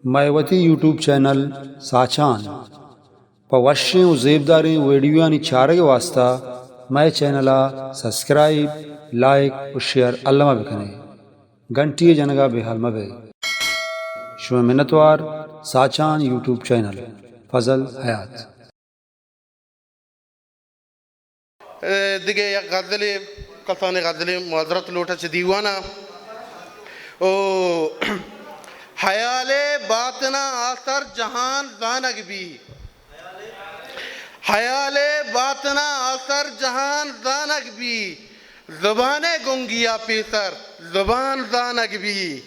مایوتی YouTube channel ساچان پوشیں و زیبداریں ویڈیوانی چارگ واسطہ مائی چینلا subscribe like و شیئر علمہ بکنے گھنٹی جنگا بے حال مبے شو منتوار ساچان یوٹیوب چینل فضل حیات دیگه یک غزلی کسان غزلی معذرت لوٹا چھ دیوانا او حیال باطنہ آثر جہان زانگ بھی حیال باطنہ آثر جہان زانگ بھی زبان گنگیا پیسر زبان زانگ بھی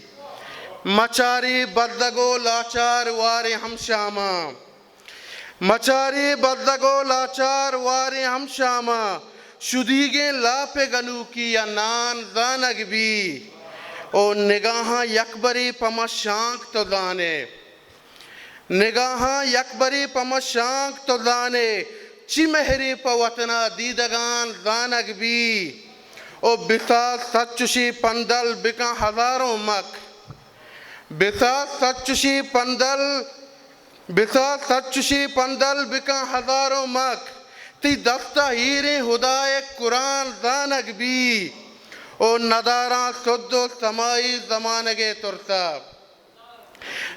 مچاری بدگو لاچار وارے ہم شاما مچاری بدگو لاچار وارے ہم شاما شدیگیں لاپ گنو کی یا نان زانگ بھی او نگاہاں یکبری پما شانک تو دانے نگاہاں یکبری پما شانک تو دانے چی مہری پا وطنہ دیدگان زانگ بھی او بساس سچشی پندل بکا ہزاروں مک بساس سچشی پندل بکا ہزاروں مک تی دستہ ہیریں ہدای قرآن زانگ بھی او نداراں سد و سمائی زمانگے ترسا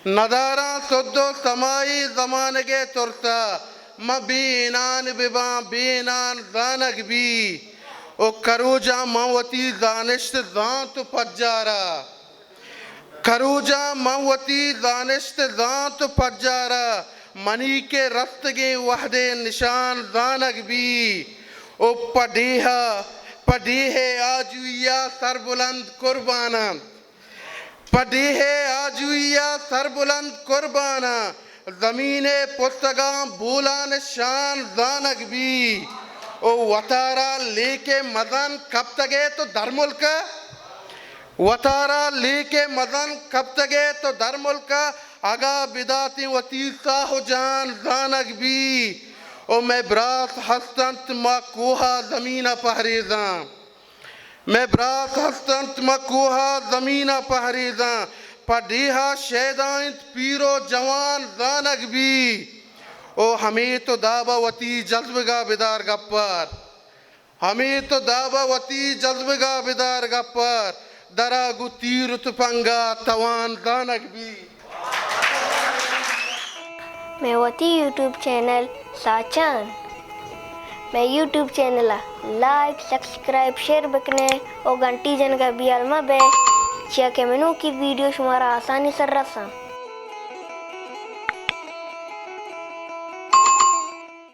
نداراں سد و سمائی زمانگے ترسا مبینان بباں بینان زانگ بھی او کروجا موتی دانشت زانت پجارا کروجا موتی دانشت زانت پجارا منی کے رستگیں وحدے نشان زانگ بھی او پڑھیے آجویا سر بلند قربانا پڑھیے آجویا سر بلند قربانا زمین پستگاں بولان شان زانگ بھی او وطارا لے کے مزن کب تگے تو در ملکا وطارا لے کے مزن کب تگے تو در ملکا آگا بداتی وطیسا ہو جان زانگ بھی او میں براس ہستنت ما کوہا زمینہ پہریزاں میں براس ہستنت ما کوہا زمینہ پہریزاں پڑھیہا شیدائنت پیرو جوان زانگ بھی او ہمیں تو دابا وطی جذبگا بدار گپار ہمیں تو دابا وطی جذبگا بدار گپار دراگو تیرت پنگا توان زانگ بھی مایوتی یوٹیوب چینل ساچان میں YouTube channel like subscribe share بکنے اور گھنٹی جن کا بھی علمہ بے چیا کہ منو کی ویڈیو شمارا آسانی سر رساں